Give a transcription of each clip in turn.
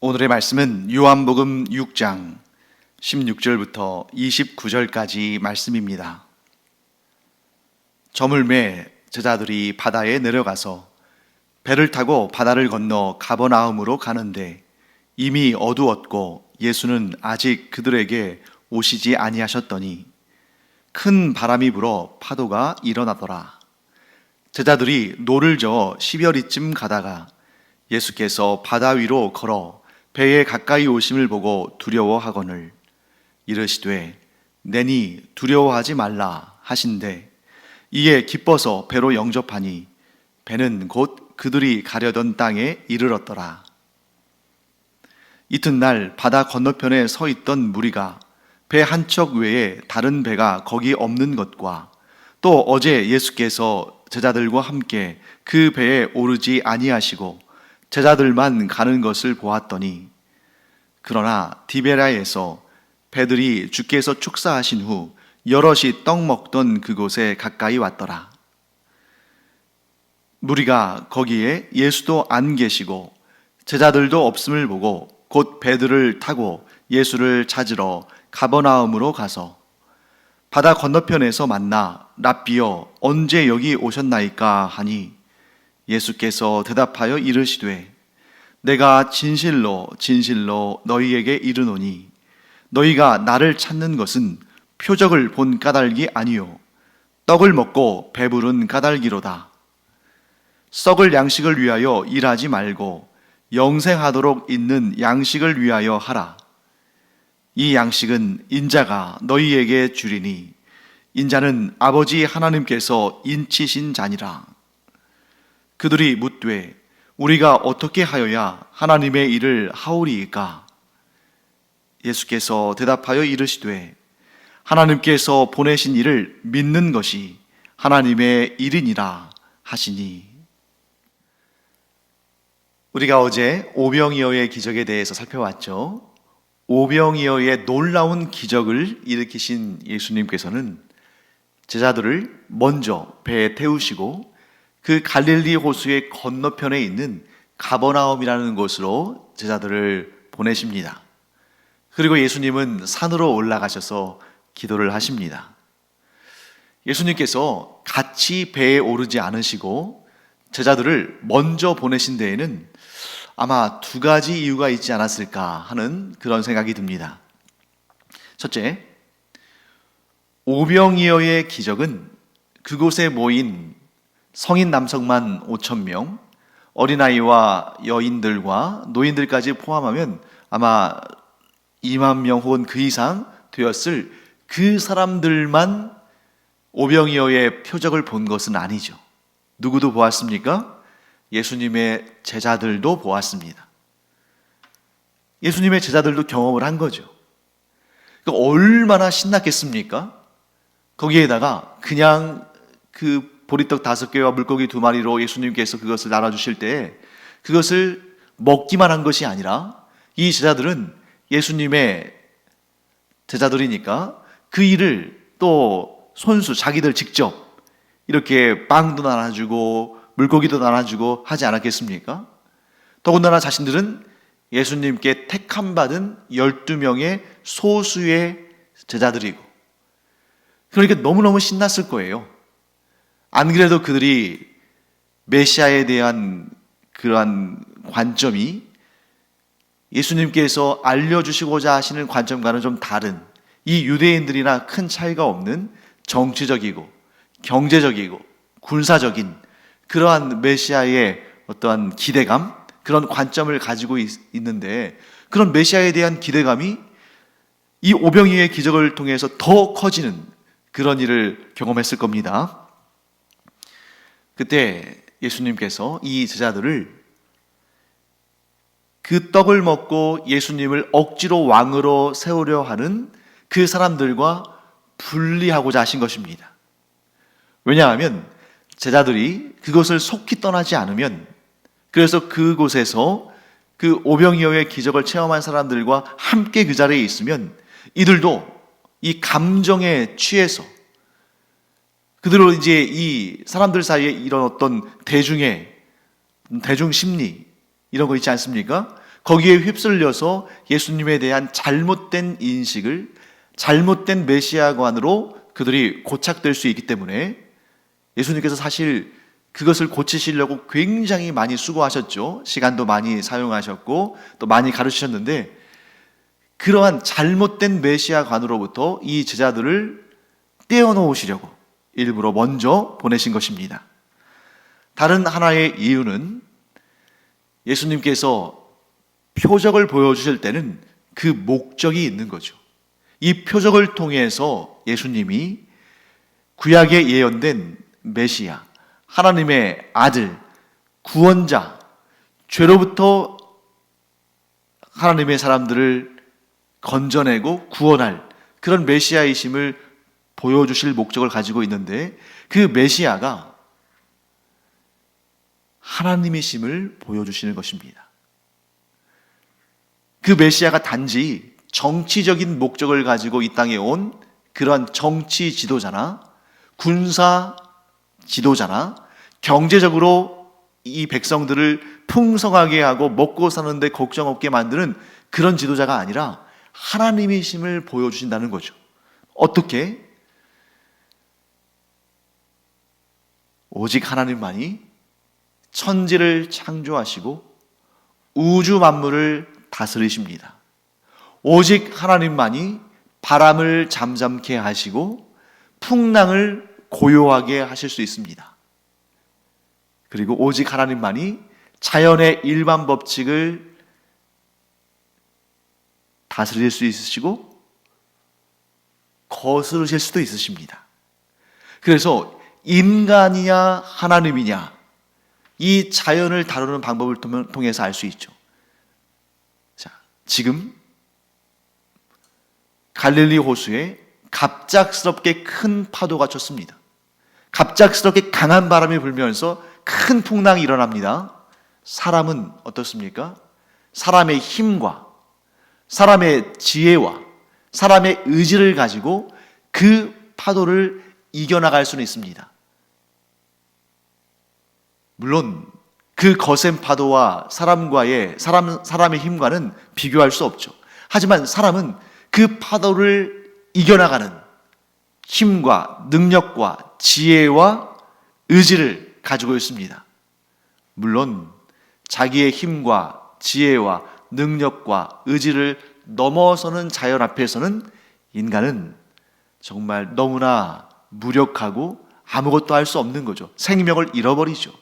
오늘의 말씀은 요한복음 6장 16절부터 29절까지 말씀입니다. 저물매 제자들이 바다에 내려가서 배를 타고 바다를 건너 가버나움으로 가는데 이미 어두웠고 예수는 아직 그들에게 오시지 아니하셨더니 큰 바람이 불어 파도가 일어나더라. 제자들이 노를 저어 10여리쯤 가다가 예수께서 바다 위로 걸어 배에 가까이 오심을 보고 두려워하거늘 이르시되 내니 두려워하지 말라 하신대 이에 기뻐서 배로 영접하니 배는 곧 그들이 가려던 땅에 이르렀더라. 이튿날 바다 건너편에 서 있던 무리가 배 한 척 외에 다른 배가 거기 없는 것과 또 어제 예수께서 제자들과 함께 그 배에 오르지 아니하시고 제자들만 가는 것을 보았더니 그러나 디베라에서 배들이 주께서 축사하신 후 여럿이 떡 먹던 그곳에 가까이 왔더라. 무리가 거기에 예수도 안 계시고 제자들도 없음을 보고 곧 배들을 타고 예수를 찾으러 가버나움으로 가서 바다 건너편에서 만나 랍비여 언제 여기 오셨나이까 하니 예수께서 대답하여 이르시되 내가 진실로 진실로 너희에게 이르노니 너희가 나를 찾는 것은 표적을 본 까닭이 아니요 떡을 먹고 배부른 까닭이로다. 썩을 양식을 위하여 일하지 말고 영생하도록 있는 양식을 위하여 하라. 이 양식은 인자가 너희에게 주리니 인자는 아버지 하나님께서 인치신 자니라. 그들이 묻되 우리가 어떻게 하여야 하나님의 일을 하오리이까? 예수께서 대답하여 이르시되 하나님께서 보내신 이를 믿는 것이 하나님의 일이니라 하시니. 우리가 어제 오병이어의 기적에 대해서 살펴봤죠. 오병이어의 놀라운 기적을 일으키신 예수님께서는 제자들을 먼저 배에 태우시고 그 갈릴리 호수의 건너편에 있는 가버나움이라는 곳으로 제자들을 보내십니다. 그리고 예수님은 산으로 올라가셔서 기도를 하십니다. 예수님께서 같이 배에 오르지 않으시고 제자들을 먼저 보내신 데에는 아마 두 가지 이유가 있지 않았을까 하는 그런 생각이 듭니다. 첫째, 오병이어의 기적은 그곳에 모인 성인 남성만 5,000명, 어린아이와 여인들과 노인들까지 포함하면 아마 2만 명 혹은 그 이상 되었을 그 사람들만 오병이어의 표적을 본 것은 아니죠. 누구도 보았습니까? 예수님의 제자들도 보았습니다. 예수님의 제자들도 경험을 한 거죠. 얼마나 신났겠습니까? 거기에다가 그냥 그 보리떡 5개와 물고기 2마리로 예수님께서 그것을 나눠주실 때 그것을 먹기만 한 것이 아니라 이 제자들은 예수님의 제자들이니까 그 일을 또 손수 자기들 직접 이렇게 빵도 나눠주고 물고기도 나눠주고 하지 않았겠습니까? 더군다나 자신들은 예수님께 택함 받은 12명의 소수의 제자들이고 그러니까 너무너무 신났을 거예요. 안 그래도 그들이 메시아에 대한 그러한 관점이 예수님께서 알려주시고자 하시는 관점과는 좀 다른 이 유대인들이나 큰 차이가 없는 정치적이고 경제적이고 군사적인 그러한 메시아의 어떠한 기대감, 그런 관점을 가지고 있는데 그런 메시아에 대한 기대감이 이 오병이어의 기적을 통해서 더 커지는 그런 일을 경험했을 겁니다. 그때 예수님께서 이 제자들을 그 떡을 먹고 예수님을 억지로 왕으로 세우려 하는 그 사람들과 분리하고자 하신 것입니다. 왜냐하면 제자들이 그것을 속히 떠나지 않으면 그래서 그곳에서 그 오병이어의 기적을 체험한 사람들과 함께 그 자리에 있으면 이들도 이 감정에 취해서 그대로 이제 이 사람들 사이에 이런 어떤 대중 심리 이런 거 있지 않습니까? 거기에 휩쓸려서 예수님에 대한 잘못된 인식을 잘못된 메시아관으로 그들이 고착될 수 있기 때문에 예수님께서 사실 그것을 고치시려고 굉장히 많이 수고하셨죠. 시간도 많이 사용하셨고 또 많이 가르치셨는데, 그러한 잘못된 메시아관으로부터 이 제자들을 떼어놓으시려고 일부러 먼저 보내신 것입니다. 다른 하나의 이유는 예수님께서 표적을 보여주실 때는 그 목적이 있는 거죠. 이 표적을 통해서 예수님이 구약에 예언된 메시아, 하나님의 아들, 구원자, 죄로부터 하나님의 사람들을 건져내고 구원할 그런 메시아이심을 보여주실 목적을 가지고 있는데, 그 메시아가 하나님이심을 보여주시는 것입니다. 그 메시아가 단지 정치적인 목적을 가지고 이 땅에 온 그러한 정치 지도자나 군사 지도자나 경제적으로 이 백성들을 풍성하게 하고 먹고 사는데 걱정 없게 만드는 그런 지도자가 아니라 하나님이심을 보여주신다는 거죠. 어떻게? 오직 하나님만이 천지를 창조하시고 우주 만물을 다스리십니다. 오직 하나님만이 바람을 잠잠케 하시고 풍랑을 고요하게 하실 수 있습니다. 그리고 오직 하나님만이 자연의 일반 법칙을 다스릴 수 있으시고 거스르실 수도 있으십니다. 그래서 인간이냐 하나님이냐, 이 자연을 다루는 방법을 통해서 알 수 있죠. 자, 지금 갈릴리 호수에 갑작스럽게 큰 파도가 쳤습니다. 갑작스럽게 강한 바람이 불면서 큰 풍랑이 일어납니다. 사람은 어떻습니까? 사람의 힘과 사람의 지혜와 사람의 의지를 가지고 그 파도를 이겨나갈 수는 있습니다. 물론 그 거센 파도와 사람의 힘과는 비교할 수 없죠. 하지만 사람은 그 파도를 이겨나가는 힘과 능력과 지혜와 의지를 가지고 있습니다. 물론 자기의 힘과 지혜와 능력과 의지를 넘어서는 자연 앞에서는 인간은 정말 너무나 무력하고 아무것도 할 수 없는 거죠. 생명을 잃어버리죠.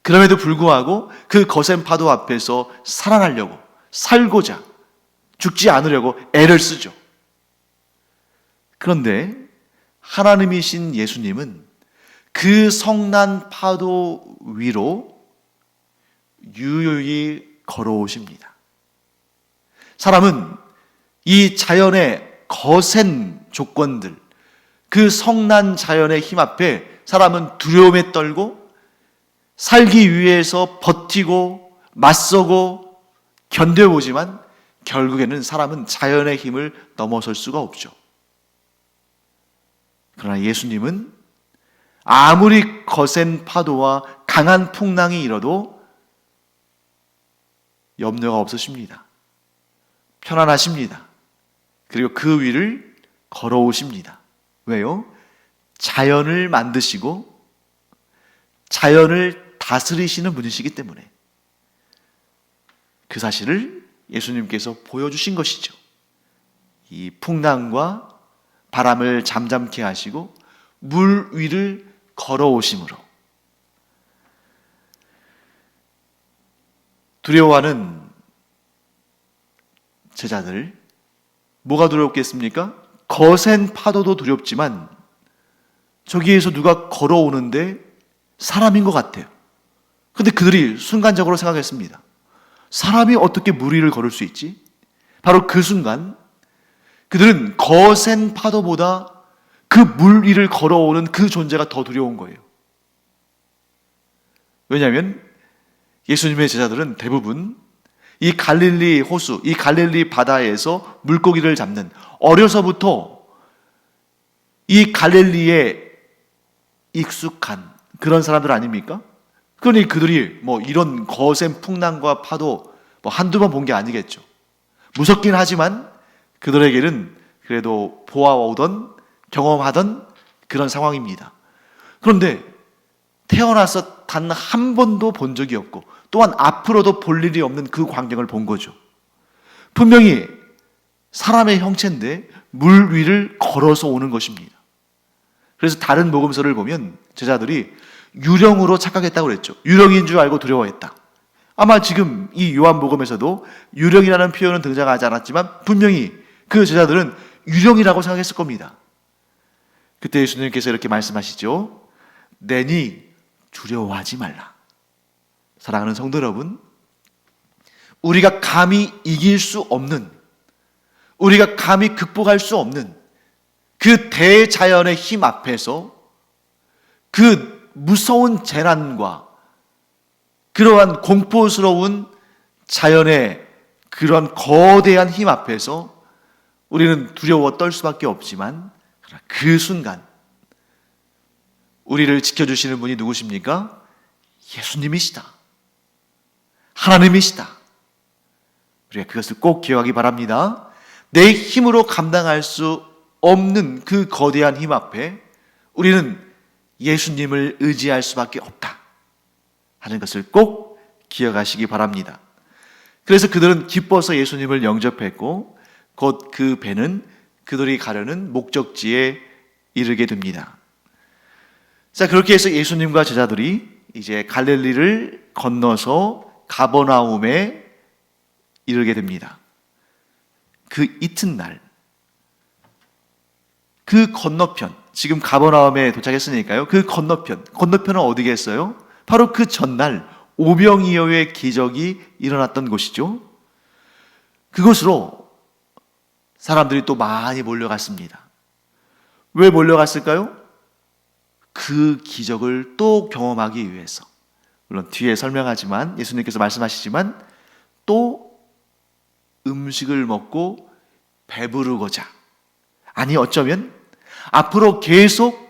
그럼에도 불구하고 그 거센 파도 앞에서 살아나려고, 살고자, 죽지 않으려고 애를 쓰죠. 그런데 하나님이신 예수님은 그 성난 파도 위로 유유히 걸어오십니다. 사람은 이 자연의 거센 조건들, 그 성난 자연의 힘 앞에 사람은 두려움에 떨고 살기 위해서 버티고 맞서고 견뎌보지만 결국에는 사람은 자연의 힘을 넘어설 수가 없죠. 그러나 예수님은 아무리 거센 파도와 강한 풍랑이 일어도 염려가 없으십니다. 편안하십니다. 그리고 그 위를 걸어오십니다. 왜요? 자연을 만드시고 자연을 다스리시는 분이시기 때문에 그 사실을 예수님께서 보여주신 것이죠. 이 풍랑과 바람을 잠잠케 하시고 물 위를 걸어오심으로. 두려워하는 제자들, 뭐가 두렵겠습니까? 거센 파도도 두렵지만 저기에서 누가 걸어오는데 사람인 것 같아요. 그런데 그들이 순간적으로 생각했습니다. 사람이 어떻게 물 위를 걸을 수 있지? 바로 그 순간 그들은 거센 파도보다 그 물 위를 걸어오는 그 존재가 더 두려운 거예요. 왜냐하면 예수님의 제자들은 대부분 이 갈릴리 호수, 이 갈릴리 바다에서 물고기를 잡는, 어려서부터 이 갈릴리에 익숙한 그런 사람들 아닙니까? 그러니 그들이 이런 거센 풍랑과 파도 뭐 한두 번 본 게 아니겠죠. 무섭긴 하지만 그들에게는 그래도 보아오던 경험하던 그런 상황입니다. 그런데 태어나서 단 한 번도 본 적이 없고 또한 앞으로도 볼 일이 없는 그 광경을 본 거죠. 분명히 사람의 형체인데 물 위를 걸어서 오는 것입니다. 그래서 다른 복음서를 보면 제자들이 유령으로 착각했다고 그랬죠. 유령인 줄 알고 두려워했다. 아마 지금 이 요한복음에서도 유령이라는 표현은 등장하지 않았지만 분명히 그 제자들은 유령이라고 생각했을 겁니다. 그때 예수님께서 이렇게 말씀하시죠. 내니 두려워하지 말라. 사랑하는 성도 여러분, 우리가 감히 이길 수 없는, 우리가 감히 극복할 수 없는 그 대자연의 힘 앞에서 그 무서운 재난과 그러한 공포스러운 자연의 그런 거대한 힘 앞에서 우리는 두려워 떨 수밖에 없지만 그 순간 우리를 지켜주시는 분이 누구십니까? 예수님이시다. 하나님이시다. 우리가 그것을 꼭 기억하기 바랍니다. 내 힘으로 감당할 수 없는 그 거대한 힘 앞에 우리는 예수님을 의지할 수밖에 없다 하는 것을 꼭 기억하시기 바랍니다. 그래서 그들은 기뻐서 예수님을 영접했고 곧 그 배는 그들이 가려는 목적지에 이르게 됩니다. 자, 그렇게 해서 예수님과 제자들이 이제 갈릴리를 건너서 가버나움에 이르게 됩니다. 그 이튿날, 그 건너편, 지금 가버나움에 도착했으니까요. 그 건너편은 어디겠어요? 바로 그 전날 오병이어의 기적이 일어났던 곳이죠. 그곳으로 사람들이 또 많이 몰려갔습니다. 왜 몰려갔을까요? 그 기적을 또 경험하기 위해서. 물론 뒤에 설명하지만 예수님께서 말씀하시지만 또 음식을 먹고 배부르고자, 아니 어쩌면 앞으로 계속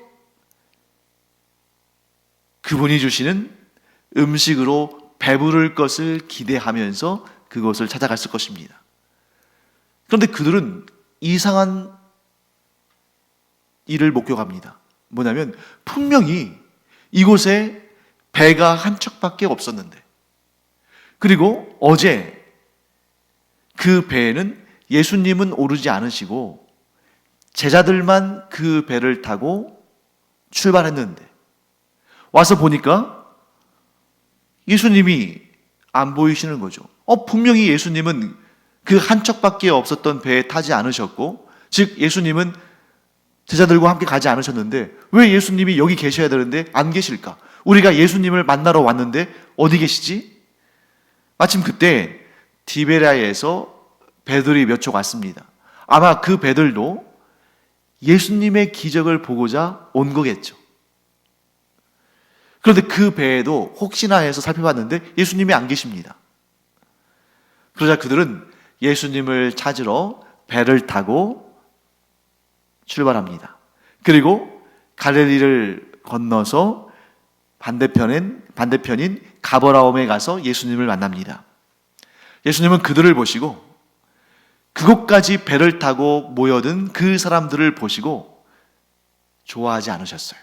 그분이 주시는 음식으로 배부를 것을 기대하면서 그곳을 찾아갔을 것입니다. 그런데 그들은 이상한 일을 목격합니다. 뭐냐면 분명히 이곳에 배가 한 척밖에 없었는데, 그리고 어제 그 배에는 예수님은 오르지 않으시고 제자들만 그 배를 타고 출발했는데 와서 보니까 예수님이 안 보이시는 거죠. 분명히 예수님은 그 한 척밖에 없었던 배에 타지 않으셨고, 즉 예수님은 제자들과 함께 가지 않으셨는데 왜 예수님이 여기 계셔야 되는데 안 계실까? 우리가 예수님을 만나러 왔는데 어디 계시지? 마침 그때 디베랴에서 배들이 몇 척 왔습니다. 아마 그 배들도 예수님의 기적을 보고자 온 거겠죠. 그런데 그 배에도 혹시나 해서 살펴봤는데 예수님이 안 계십니다. 그러자 그들은 예수님을 찾으러 배를 타고 출발합니다. 그리고 갈릴리를 건너서 반대편인 가버나움에 가서 예수님을 만납니다. 예수님은 그들을 보시고 그곳까지 배를 타고 모여든 그 사람들을 보시고 좋아하지 않으셨어요.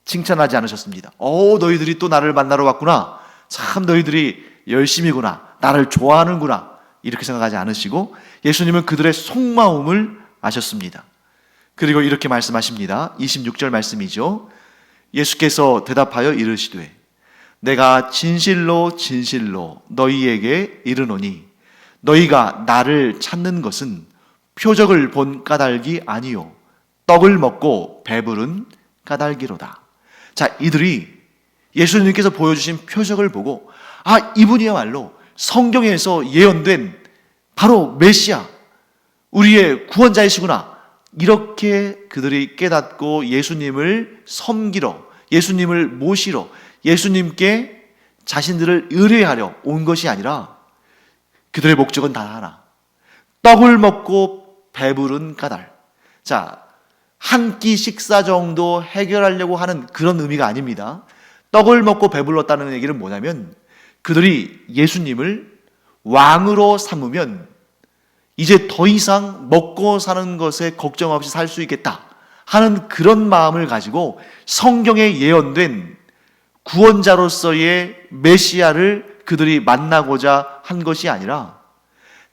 칭찬하지 않으셨습니다. 너희들이 또 나를 만나러 왔구나. 참 너희들이 열심이구나. 나를 좋아하는구나. 이렇게 생각하지 않으시고 예수님은 그들의 속마음을 아셨습니다. 그리고 이렇게 말씀하십니다. 26절 말씀이죠. 예수께서 대답하여 이르시되 내가 진실로 진실로 너희에게 이르노니 너희가 나를 찾는 것은 표적을 본 까닭이 아니요 떡을 먹고 배부른 까닭이로다. 자, 이들이 예수님께서 보여주신 표적을 보고 이분이야말로 성경에서 예언된 바로 메시아, 우리의 구원자이시구나, 이렇게 그들이 깨닫고 예수님을 섬기러, 예수님을 모시러, 예수님께 자신들을 의뢰하려 온 것이 아니라 그들의 목적은 단 하나, 떡을 먹고 배부른 까닭. 자, 한 끼 식사 정도 해결하려고 하는 그런 의미가 아닙니다. 떡을 먹고 배불렀다는 얘기는 뭐냐면 그들이 예수님을 왕으로 삼으면 이제 더 이상 먹고 사는 것에 걱정 없이 살 수 있겠다 하는 그런 마음을 가지고 성경에 예언된 구원자로서의 메시아를 그들이 만나고자 한 것이 아니라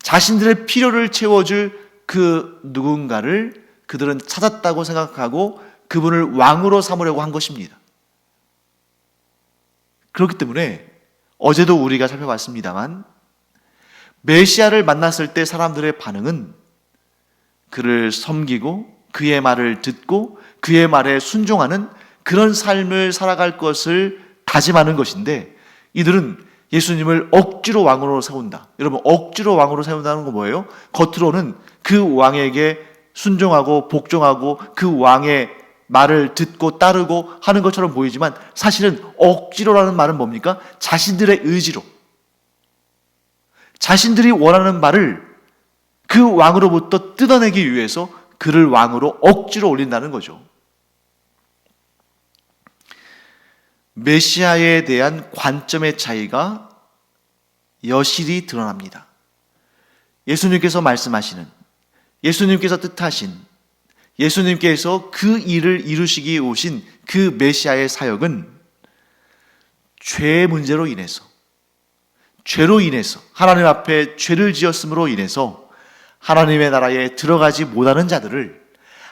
자신들의 필요를 채워줄 그 누군가를 그들은 찾았다고 생각하고 그분을 왕으로 삼으려고 한 것입니다. 그렇기 때문에 어제도 우리가 살펴봤습니다만 메시아를 만났을 때 사람들의 반응은 그를 섬기고 그의 말을 듣고 그의 말에 순종하는 그런 삶을 살아갈 것을 다짐하는 것인데, 이들은 예수님을 억지로 왕으로 세운다. 여러분, 억지로 왕으로 세운다는 건 뭐예요? 겉으로는 그 왕에게 순종하고 복종하고 그 왕의 말을 듣고 따르고 하는 것처럼 보이지만 사실은 억지로라는 말은 뭡니까? 자신들의 의지로, 자신들이 원하는 말을 그 왕으로부터 뜯어내기 위해서 그를 왕으로 억지로 올린다는 거죠. 메시아에 대한 관점의 차이가 여실히 드러납니다. 예수님께서 말씀하시는, 예수님께서 뜻하신, 예수님께서 그 일을 이루시기 오신 그 메시아의 사역은 죄의 문제로 인해서, 죄로 인해서, 하나님 앞에 죄를 지었음으로 인해서 하나님의 나라에 들어가지 못하는 자들을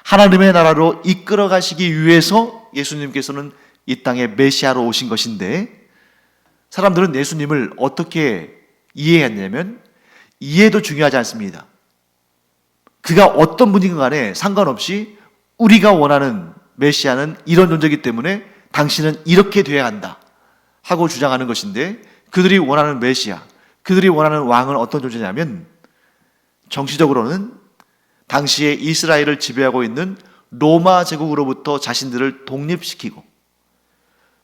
하나님의 나라로 이끌어 가시기 위해서 예수님께서는 이 땅에 메시아로 오신 것인데, 사람들은 예수님을 어떻게 이해했냐면, 이해도 중요하지 않습니다. 그가 어떤 분이든 간에 상관없이 우리가 원하는 메시아는 이런 존재이기 때문에 당신은 이렇게 돼야 한다 하고 주장하는 것인데, 그들이 원하는 메시아, 그들이 원하는 왕은 어떤 존재냐면 정치적으로는 당시에 이스라엘을 지배하고 있는 로마 제국으로부터 자신들을 독립시키고,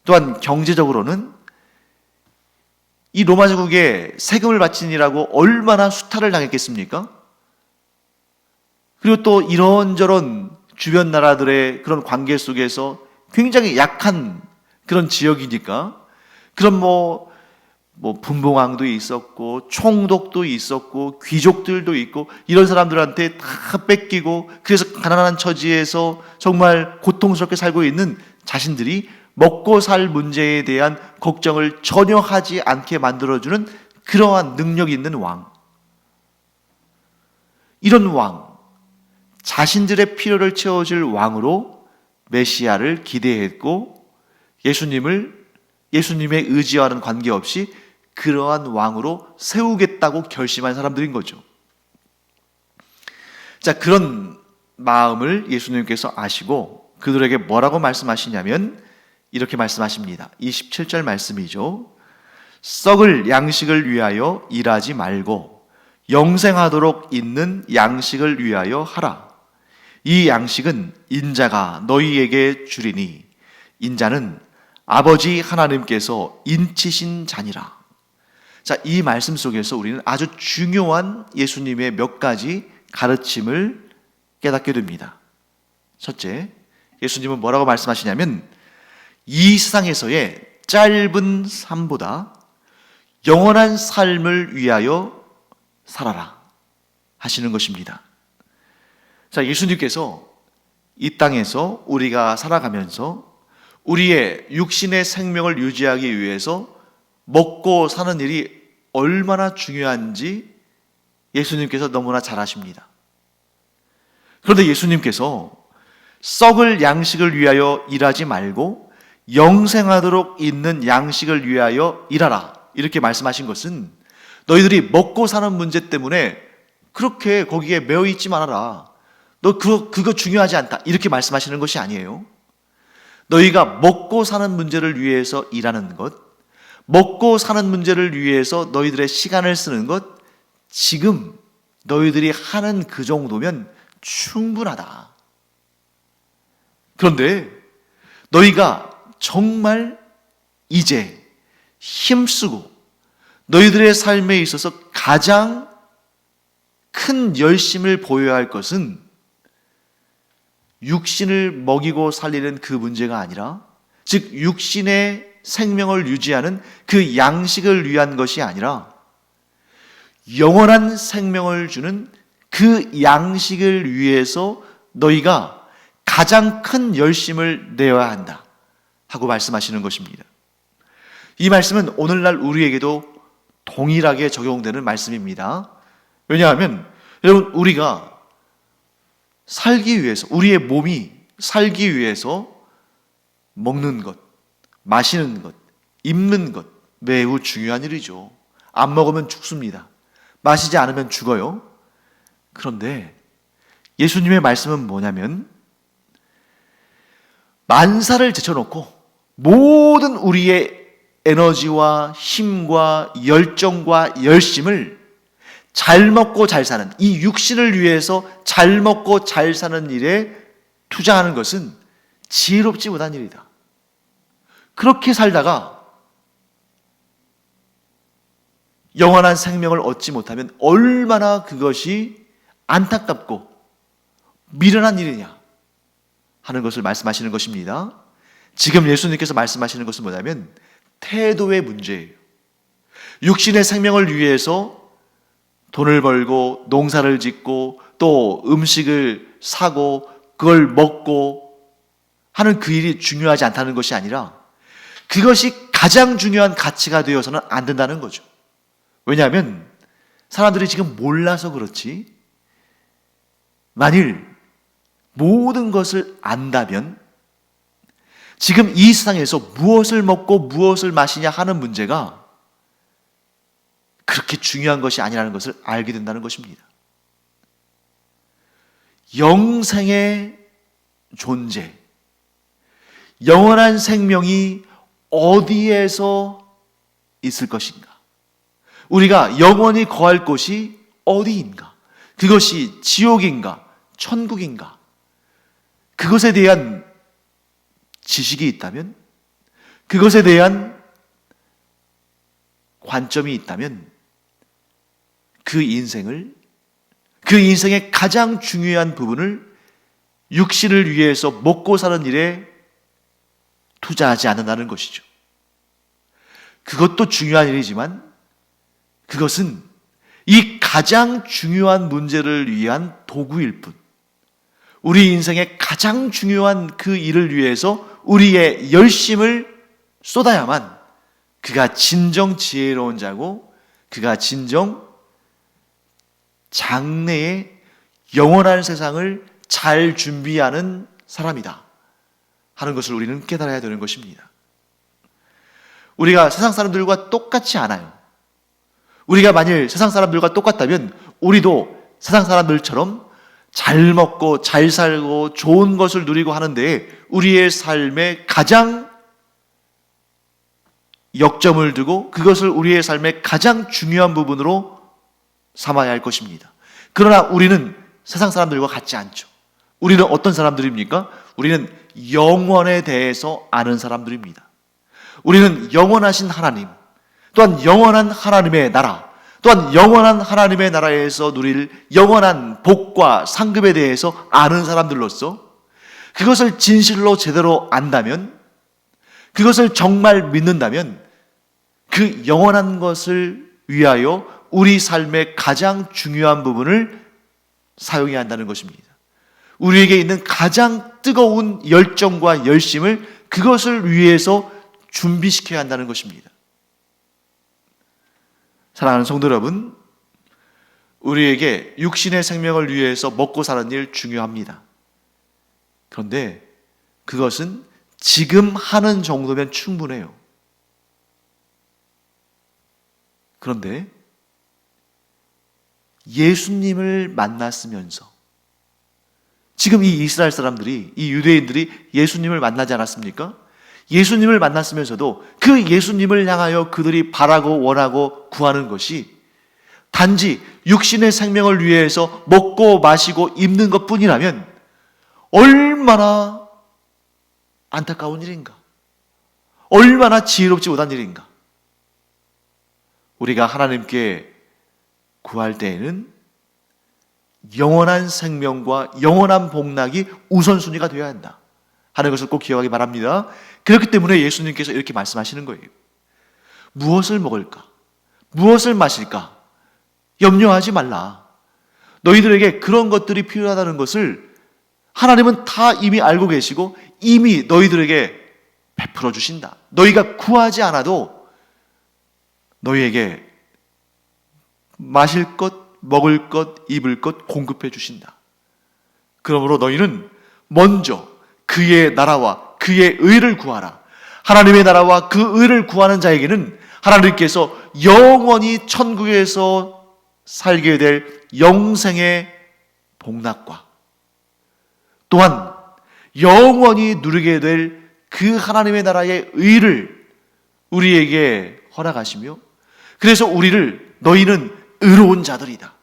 또한 경제적으로는 이 로마 제국에 세금을 바치느라고 얼마나 수탈을 당했겠습니까? 그리고 또 이런저런 주변 나라들의 그런 관계 속에서 굉장히 약한 그런 지역이니까, 그런 분봉왕도 있었고 총독도 있었고 귀족들도 있고 이런 사람들한테 다 뺏기고, 그래서 가난한 처지에서 정말 고통스럽게 살고 있는 자신들이 먹고 살 문제에 대한 걱정을 전혀 하지 않게 만들어주는 그러한 능력이 있는 왕, 이런 왕, 자신들의 필요를 채워줄 왕으로 메시아를 기대했고, 예수님의 의지와는 관계없이 그러한 왕으로 세우겠다고 결심한 사람들인 거죠. 자, 그런 마음을 예수님께서 아시고 그들에게 뭐라고 말씀하시냐면 이렇게 말씀하십니다. 27절 말씀이죠. 썩을 양식을 위하여 일하지 말고 영생하도록 있는 양식을 위하여 하라. 이 양식은 인자가 너희에게 주리니 인자는 아버지 하나님께서 인치신 자니라. 자, 이 말씀 속에서 우리는 아주 중요한 예수님의 몇 가지 가르침을 깨닫게 됩니다. 첫째, 예수님은 뭐라고 말씀하시냐면 이 세상에서의 짧은 삶보다 영원한 삶을 위하여 살아라 하시는 것입니다. 자, 예수님께서 이 땅에서 우리가 살아가면서 우리의 육신의 생명을 유지하기 위해서 먹고 사는 일이 얼마나 중요한지 예수님께서 너무나 잘 아십니다. 그런데 예수님께서 썩을 양식을 위하여 일하지 말고 영생하도록 있는 양식을 위하여 일하라 이렇게 말씀하신 것은, 너희들이 먹고 사는 문제 때문에 그렇게 거기에 매여 있지 말아라, 너 그거 중요하지 않다 이렇게 말씀하시는 것이 아니에요. 너희가 먹고 사는 문제를 위해서 일하는 것, 먹고 사는 문제를 위해서 너희들의 시간을 쓰는 것, 지금 너희들이 하는 그 정도면 충분하다. 그런데 너희가 정말 이제 힘쓰고 너희들의 삶에 있어서 가장 큰 열심을 보여야 할 것은 육신을 먹이고 살리는 그 문제가 아니라, 즉 육신의 생명을 유지하는 그 양식을 위한 것이 아니라 영원한 생명을 주는 그 양식을 위해서 너희가 가장 큰 열심을 내어야 한다 하고 말씀하시는 것입니다. 이 말씀은 오늘날 우리에게도 동일하게 적용되는 말씀입니다. 왜냐하면 여러분, 우리가 살기 위해서, 우리의 몸이 살기 위해서 먹는 것, 마시는 것, 입는 것 매우 중요한 일이죠. 안 먹으면 죽습니다. 마시지 않으면 죽어요. 그런데 예수님의 말씀은 뭐냐면 만사를 제쳐놓고 모든 우리의 에너지와 힘과 열정과 열심을 잘 먹고 잘 사는, 이 육신을 위해서 잘 먹고 잘 사는 일에 투자하는 것은 지혜롭지 못한 일이다. 그렇게 살다가 영원한 생명을 얻지 못하면 얼마나 그것이 안타깝고 미련한 일이냐 하는 것을 말씀하시는 것입니다. 지금 예수님께서 말씀하시는 것은 뭐냐면 태도의 문제예요. 육신의 생명을 위해서 돈을 벌고 농사를 짓고 또 음식을 사고 그걸 먹고 하는 그 일이 중요하지 않다는 것이 아니라 그것이 가장 중요한 가치가 되어서는 안 된다는 거죠. 왜냐하면 사람들이 지금 몰라서 그렇지, 만일 모든 것을 안다면 지금 이 세상에서 무엇을 먹고 무엇을 마시냐 하는 문제가 그렇게 중요한 것이 아니라는 것을 알게 된다는 것입니다. 영생의 존재, 영원한 생명이 어디에서 있을 것인가? 우리가 영원히 거할 곳이 어디인가? 그것이 지옥인가? 천국인가? 그것에 대한 지식이 있다면, 그것에 대한 관점이 있다면 그 인생의 가장 중요한 부분을 육신을 위해서 먹고 사는 일에 투자하지 않는다는 것이죠. 그것도 중요한 일이지만 그것은 이 가장 중요한 문제를 위한 도구일 뿐, 우리 인생의 가장 중요한 그 일을 위해서 우리의 열심을 쏟아야만 그가 진정 지혜로운 자고 그가 진정 장래의 영원한 세상을 잘 준비하는 사람이다 하는 것을 우리는 깨달아야 되는 것입니다. 우리가 세상 사람들과 똑같지 않아요. 우리가 만일 세상 사람들과 똑같다면 우리도 세상 사람들처럼 잘 먹고 잘 살고 좋은 것을 누리고 하는데 우리의 삶에 가장 역점을 두고 그것을 우리의 삶의 가장 중요한 부분으로 삼아야 할 것입니다. 그러나 우리는 세상 사람들과 같지 않죠. 우리는 어떤 사람들입니까? 우리는 영원에 대해서 아는 사람들입니다. 우리는 영원하신 하나님, 또한 영원한 하나님의 나라, 또한 영원한 하나님의 나라에서 누릴 영원한 복과 상급에 대해서 아는 사람들로서 그것을 진실로 제대로 안다면, 그것을 정말 믿는다면 그 영원한 것을 위하여 우리 삶의 가장 중요한 부분을 사용해야 한다는 것입니다. 우리에게 있는 가장 뜨거운 열정과 열심을 그것을 위해서 준비시켜야 한다는 것입니다. 사랑하는 성도 여러분, 우리에게 육신의 생명을 위해서 먹고 사는 일 중요합니다. 그런데 그것은 지금 하는 정도면 충분해요. 그런데 예수님을 만났으면서, 지금 이 이스라엘 사람들이, 이 유대인들이 예수님을 만나지 않았습니까? 예수님을 만났으면서도 그 예수님을 향하여 그들이 바라고 원하고 구하는 것이 단지 육신의 생명을 위해서 먹고 마시고 입는 것 뿐이라면 얼마나 안타까운 일인가? 얼마나 지혜롭지 못한 일인가? 우리가 하나님께 구할 때에는 영원한 생명과 영원한 복락이 우선순위가 되어야 한다 하는 것을 꼭 기억하기 바랍니다. 그렇기 때문에 예수님께서 이렇게 말씀하시는 거예요. 무엇을 먹을까? 무엇을 마실까? 염려하지 말라. 너희들에게 그런 것들이 필요하다는 것을 하나님은 다 이미 알고 계시고 이미 너희들에게 베풀어 주신다. 너희가 구하지 않아도 너희에게 마실 것, 먹을 것, 입을 것 공급해 주신다. 그러므로 너희는 먼저 그의 나라와 그의 의를 구하라. 하나님의 나라와 그 의를 구하는 자에게는 하나님께서 영원히 천국에서 살게 될 영생의 복락과 또한 영원히 누리게 될 그 하나님의 나라의 의를 우리에게 허락하시며, 그래서 우리를 너희는 의로운 자들이다.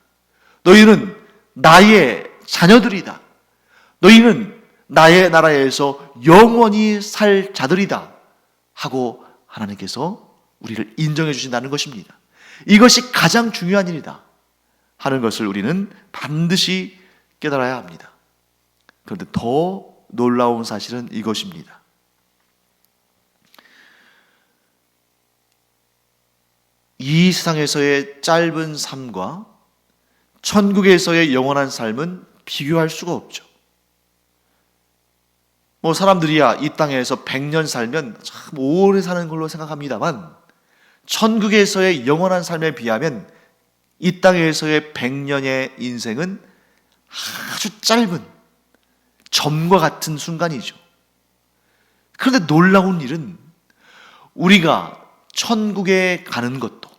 너희는 나의 자녀들이다. 너희는 나의 나라에서 영원히 살 자들이다 하고 하나님께서 우리를 인정해 주신다는 것입니다. 이것이 가장 중요한 일이다 하는 것을 우리는 반드시 깨달아야 합니다. 그런데 더 놀라운 사실은 이것입니다. 이 세상에서의 짧은 삶과 천국에서의 영원한 삶은 비교할 수가 없죠. 사람들이야 이 땅에서 100년 살면 참 오래 사는 걸로 생각합니다만, 천국에서의 영원한 삶에 비하면 이 땅에서의 100년의 인생은 아주 짧은 점과 같은 순간이죠. 그런데 놀라운 일은 우리가 천국에 가는 것도,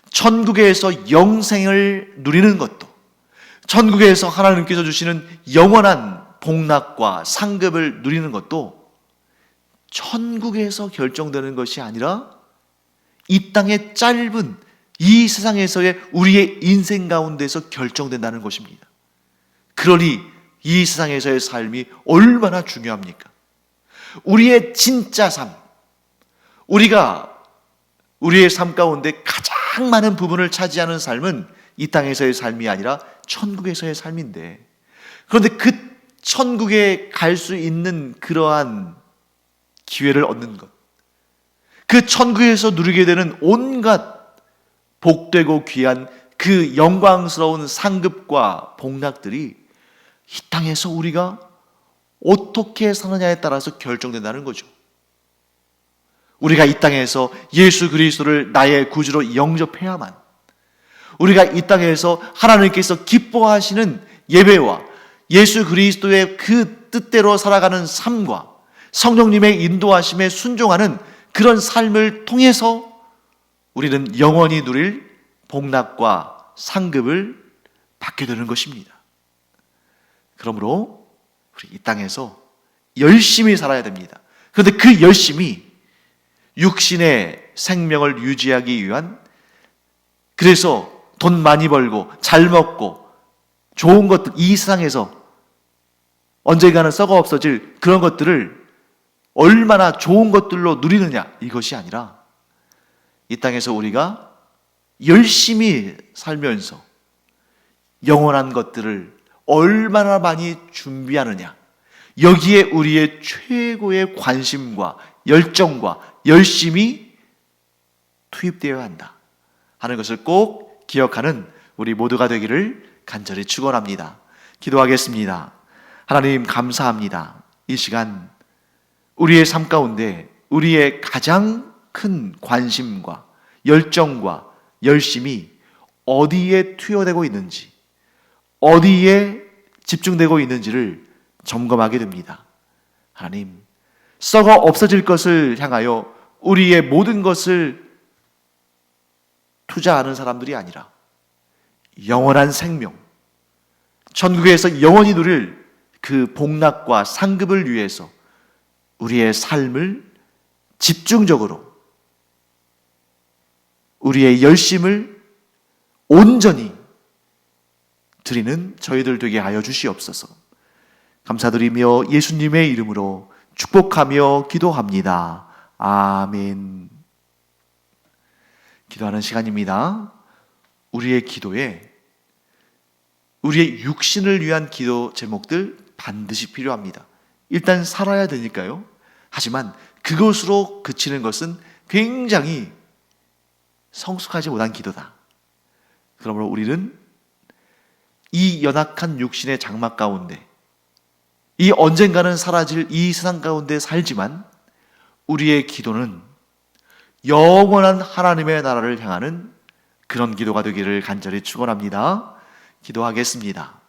천국에서 영생을 누리는 것도, 천국에서 하나님께서 주시는 영원한 복락과 상급을 누리는 것도 천국에서 결정되는 것이 아니라 이 땅의 짧은 이 세상에서의 우리의 인생 가운데서 결정된다는 것입니다. 그러니 이 세상에서의 삶이 얼마나 중요합니까? 우리의 진짜 삶, 우리가 우리의 삶 가운데 가장 많은 부분을 차지하는 삶은 이 땅에서의 삶이 아니라 천국에서의 삶인데, 그런데 그 천국에 갈 수 있는 그러한 기회를 얻는 것, 그 천국에서 누리게 되는 온갖 복되고 귀한 그 영광스러운 상급과 복락들이 이 땅에서 우리가 어떻게 사느냐에 따라서 결정된다는 거죠. 우리가 이 땅에서 예수 그리스도를 나의 구주로 영접해야만, 우리가 이 땅에서 하나님께서 기뻐하시는 예배와 예수 그리스도의 그 뜻대로 살아가는 삶과 성령님의 인도하심에 순종하는 그런 삶을 통해서 우리는 영원히 누릴 복락과 상급을 받게 되는 것입니다. 그러므로 우리 이 땅에서 열심히 살아야 됩니다. 그런데 그 열심이 육신의 생명을 유지하기 위한, 그래서 돈 많이 벌고 잘 먹고 좋은 것들, 이 세상에서 언젠가는 썩어 없어질 그런 것들을 얼마나 좋은 것들로 누리느냐, 이것이 아니라 이 땅에서 우리가 열심히 살면서 영원한 것들을 얼마나 많이 준비하느냐, 여기에 우리의 최고의 관심과 열정과 열심이 투입되어야 한다 하는 것을 꼭 기억하는 우리 모두가 되기를 간절히 축원합니다. 기도하겠습니다. 하나님 감사합니다. 이 시간 우리의 삶 가운데 우리의 가장 큰 관심과 열정과 열심이 어디에 투여되고 있는지, 어디에 집중되고 있는지를 점검하게 됩니다. 하나님, 썩어 없어질 것을 향하여 우리의 모든 것을 투자하는 사람들이 아니라 영원한 생명, 천국에서 영원히 누릴 그 복락과 상급을 위해서 우리의 삶을 집중적으로, 우리의 열심을 온전히 드리는 저희들 되게 하여 주시옵소서. 감사드리며 예수님의 이름으로 축복하며 기도합니다. 아멘. 기도하는 시간입니다. 우리의 기도에 우리의 육신을 위한 기도 제목들 반드시 필요합니다. 일단 살아야 되니까요. 하지만 그것으로 그치는 것은 굉장히 성숙하지 못한 기도다. 그러므로 우리는 이 연약한 육신의 장막 가운데, 이 언젠가는 사라질 이 세상 가운데 살지만 우리의 기도는 영원한 하나님의 나라를 향하는 그런 기도가 되기를 간절히 축원합니다. 기도하겠습니다.